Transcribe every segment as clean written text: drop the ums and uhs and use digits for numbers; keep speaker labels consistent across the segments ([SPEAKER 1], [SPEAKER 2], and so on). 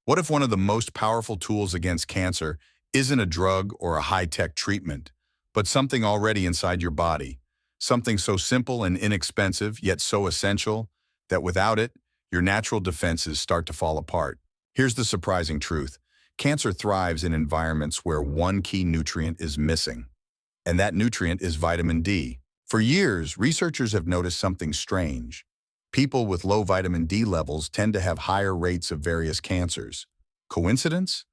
[SPEAKER 1] What if one of the most powerful tools against cancer isn't a drug or a high-tech treatment, but something already inside your body? Something so simple and inexpensive, yet so essential, that without it, your natural defenses start to fall apart. Here's the surprising truth. Cancer thrives in environments where one key nutrient is missing, and that nutrient is vitamin D. For years, researchers have noticed something strange. People with low vitamin D levels tend to have higher rates of various cancers. Coincidence?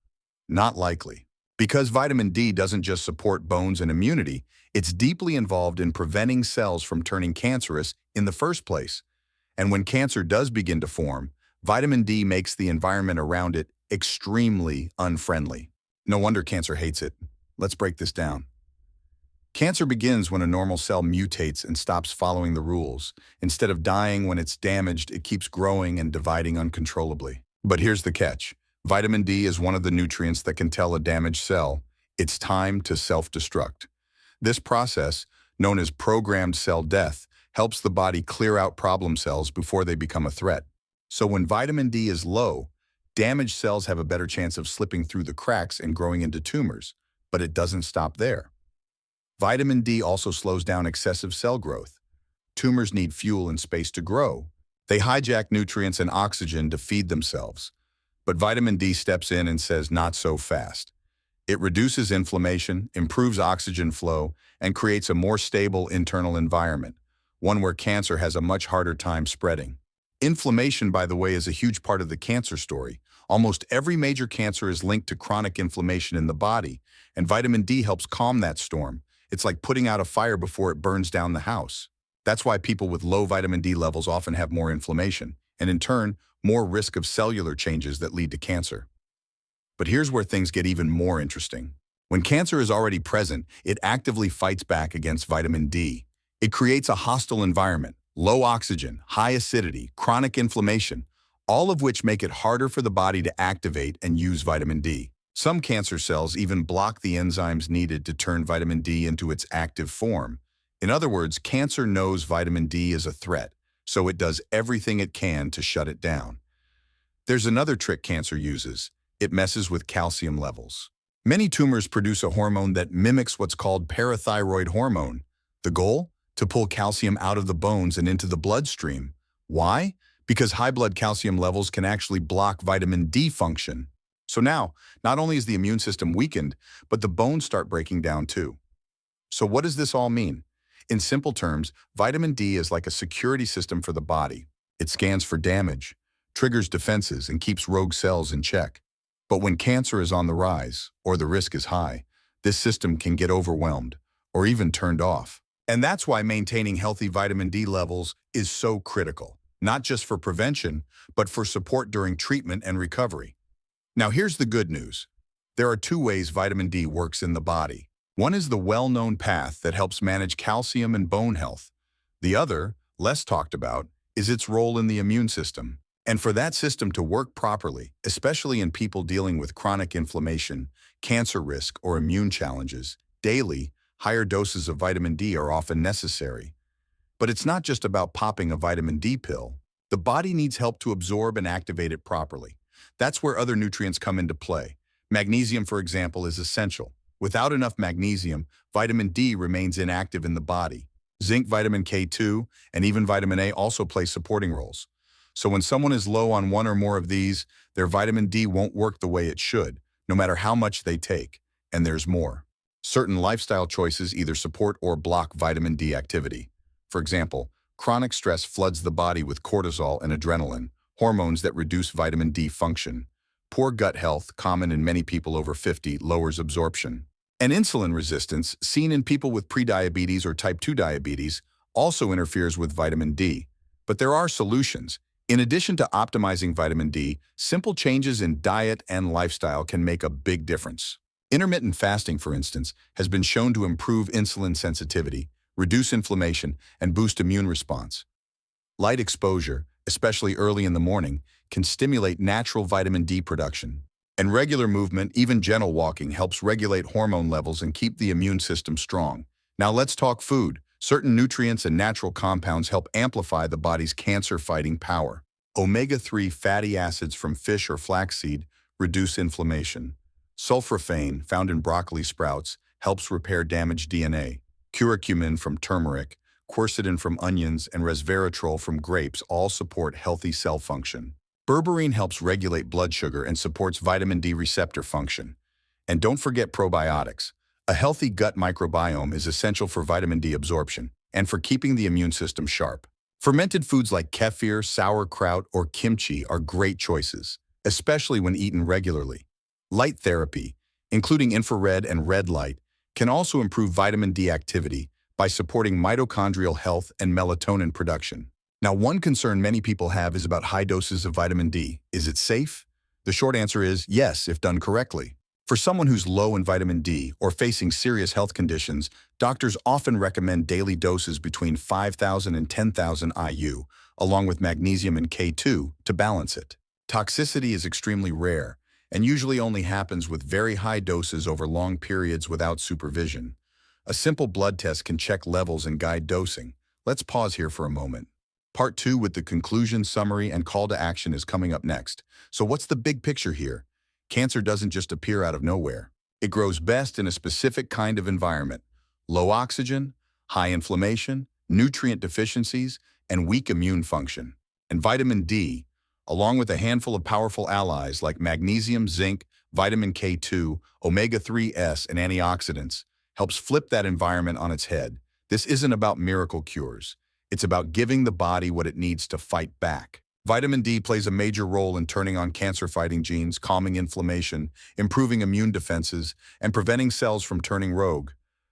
[SPEAKER 1] Not likely. Because vitamin D doesn't just support bones and immunity, it's deeply involved in preventing cells from turning cancerous in the first place. And when cancer does begin to form, vitamin D makes the environment around it extremely unfriendly. No wonder cancer hates it. Let's break this down. Cancer begins when a normal cell mutates and stops following the rules. Instead of dying when it's damaged, it keeps growing and dividing uncontrollably. But here's the catch. Vitamin D is one of the nutrients that can tell a damaged cell it's time to self-destruct. This process, known as programmed cell death, helps the body clear out problem cells before they become a threat. So when vitamin D is low, damaged cells have a better chance of slipping through the cracks and growing into tumors. But it doesn't stop there. Vitamin D also slows down excessive cell growth. Tumors need fuel and space to grow. They hijack nutrients and oxygen to feed themselves. But vitamin D steps in and says, not so fast. It reduces inflammation, improves oxygen flow, and creates a more stable internal environment, one where cancer has a much harder time spreading. Inflammation, by the way, is a huge part of the cancer story. Almost every major cancer is linked to chronic inflammation in the body, and vitamin D helps calm that storm. It's like putting out a fire before it burns down the house. That's why people with low vitamin D levels often have more inflammation, and in turn, more risk of cellular changes that lead to cancer. But here's where things get even more interesting. When cancer is already present, it actively fights back against vitamin D. It creates a hostile environment, low oxygen, high acidity, chronic inflammation, all of which make it harder for the body to activate and use vitamin D. Some cancer cells even block the enzymes needed to turn vitamin D into its active form. In other words, cancer knows vitamin D is a threat, so it does everything it can to shut it down. There's another trick cancer uses. It messes with calcium levels. Many tumors produce a hormone that mimics what's called parathyroid hormone. The goal? To pull calcium out of the bones and into the bloodstream. Why? Because high blood calcium levels can actually block vitamin D function. So now, not only is the immune system weakened, but the bones start breaking down too. So what does this all mean? In simple terms, vitamin D is like a security system for the body. It scans for damage, triggers defenses, and keeps rogue cells in check. But when cancer is on the rise, or the risk is high, this system can get overwhelmed, or even turned off. And that's why maintaining healthy vitamin D levels is so critical, not just for prevention, but for support during treatment and recovery. Now here's the good news. There are two ways vitamin D works in the body. One is the well-known path that helps manage calcium and bone health. The other, less talked about, is its role in the immune system. And for that system to work properly, especially in people dealing with chronic inflammation, cancer risk, or immune challenges, daily, higher doses of vitamin D are often necessary. But it's not just about popping a vitamin D pill. The body needs help to absorb and activate it properly. That's where other nutrients come into play. Magnesium, for example, is essential. Without enough magnesium, vitamin D remains inactive in the body. Zinc, vitamin K2, and even vitamin A also play supporting roles. So when someone is low on one or more of these, their vitamin D won't work the way it should, no matter how much they take. And there's more. Certain lifestyle choices either support or block vitamin D activity. For example, chronic stress floods the body with cortisol and adrenaline, hormones that reduce vitamin D function. Poor gut health, common in many people over 50, lowers absorption. And insulin resistance, seen in people with prediabetes or type 2 diabetes, also interferes with vitamin D. But there are solutions. In addition to optimizing vitamin D, simple changes in diet and lifestyle can make a big difference. Intermittent fasting, for instance, has been shown to improve insulin sensitivity, reduce inflammation, and boost immune response. Light exposure, especially early in the morning, can stimulate natural vitamin D production. And regular movement, even gentle walking, helps regulate hormone levels and keep the immune system strong. Now let's talk food. Certain nutrients and natural compounds help amplify the body's cancer-fighting power. Omega-3 fatty acids from fish or flaxseed reduce inflammation. Sulforaphane, found in broccoli sprouts, helps repair damaged DNA. Curcumin from turmeric, quercetin from onions, and resveratrol from grapes all support healthy cell function. Berberine helps regulate blood sugar and supports vitamin D receptor function. And don't forget probiotics. A healthy gut microbiome is essential for vitamin D absorption and for keeping the immune system sharp. Fermented foods like kefir, sauerkraut, or kimchi are great choices, especially when eaten regularly. Light therapy, including infrared and red light, can also improve vitamin D activity by supporting mitochondrial health and melatonin production. Now, one concern many people have is about high doses of vitamin D. Is it safe? The short answer is yes, if done correctly. For someone who's low in vitamin D or facing serious health conditions, doctors often recommend daily doses between 5,000 and 10,000 IU, along with magnesium and K2 to balance it. Toxicity is extremely rare and usually only happens with very high doses over long periods without supervision. A simple blood test can check levels and guide dosing. Let's pause here for a moment. Part 2 with the conclusion, summary, and call to action is coming up next. So what's the big picture here? Cancer doesn't just appear out of nowhere. It grows best in a specific kind of environment: low oxygen, high inflammation, nutrient deficiencies, and weak immune function. And vitamin D, along with a handful of powerful allies like magnesium, zinc, vitamin K2, omega-3s, and antioxidants, helps flip that environment on its head. This isn't about miracle cures. It's about giving the body what it needs to fight back. Vitamin D plays a major role in turning on cancer-fighting genes, calming inflammation, improving immune defenses, and preventing cells from turning rogue.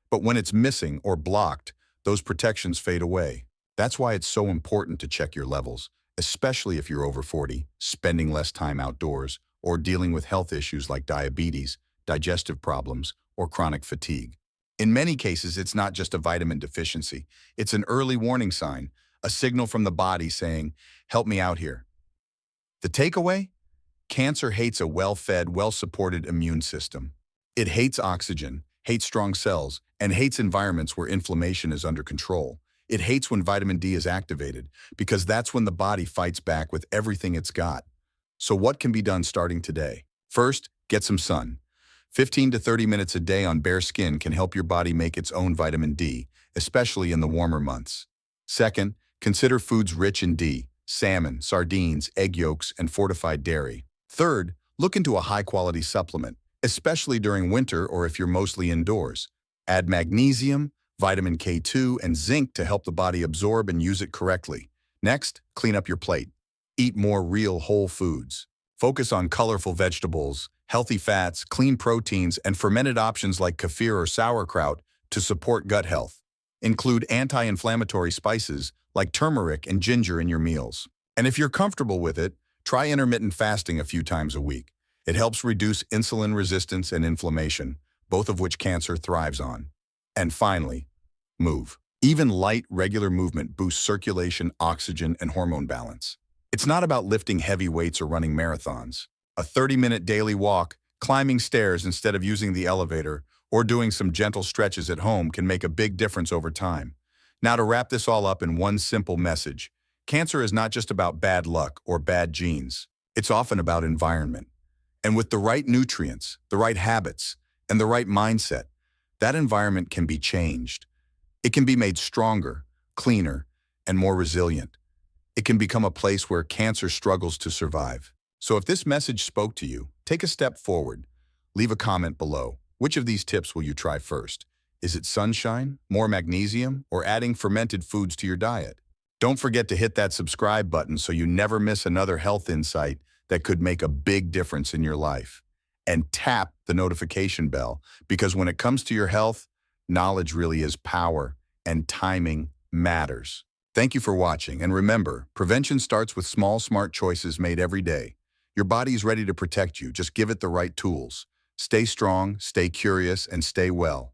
[SPEAKER 1] But when it's missing or blocked, those protections fade away. That's why it's so important to check your levels, especially if you're over 40, spending less time outdoors, or dealing with health issues like diabetes, digestive problems, or chronic fatigue. In many cases, it's not just a vitamin deficiency. It's an early warning sign, a signal from the body saying, "Help me out here." The takeaway? Cancer hates a well-fed, well-supported immune system. It hates oxygen, hates strong cells, and hates environments where inflammation is under control. It hates when vitamin D is activated, because that's when the body fights back with everything it's got. So what can be done starting today? First, get some sun. 15 to 30 minutes a day on bare skin can help your body make its own vitamin D, especially in the warmer months. Second, consider foods rich in D: salmon, sardines, egg yolks, and fortified dairy. Third, look into a high-quality supplement, especially during winter or if you're mostly indoors. Add magnesium, vitamin K2, and zinc to help the body absorb and use it correctly. Next, clean up your plate. Eat more real whole foods. Focus on colorful vegetables, healthy fats, clean proteins, and fermented options like kefir or sauerkraut to support gut health. Include anti-inflammatory spices like turmeric and ginger in your meals. And if you're comfortable with it, try intermittent fasting a few times a week. It helps reduce insulin resistance and inflammation, both of which cancer thrives on. And finally, move. Even light, regular movement boosts circulation, oxygen, and hormone balance. It's not about lifting heavy weights or running marathons. A 30-minute daily walk, climbing stairs instead of using the elevator, or doing some gentle stretches at home can make a big difference over time. Now, to wrap this all up in one simple message: cancer is not just about bad luck or bad genes. It's often about environment. And with the right nutrients, the right habits, and the right mindset, that environment can be changed. It can be made stronger, cleaner, and more resilient. It can become a place where cancer struggles to survive. So if this message spoke to you, take a step forward. Leave a comment below. Which of these tips will you try first? Is it sunshine, more magnesium, or adding fermented foods to your diet? Don't forget to hit that subscribe button so you never miss another health insight that could make a big difference in your life. And tap the notification bell, because when it comes to your health, knowledge really is power, and timing matters. Thank you for watching, and remember, prevention starts with small, smart choices made every day. Your body is ready to protect you. Just give it the right tools. Stay strong, stay curious, and stay well.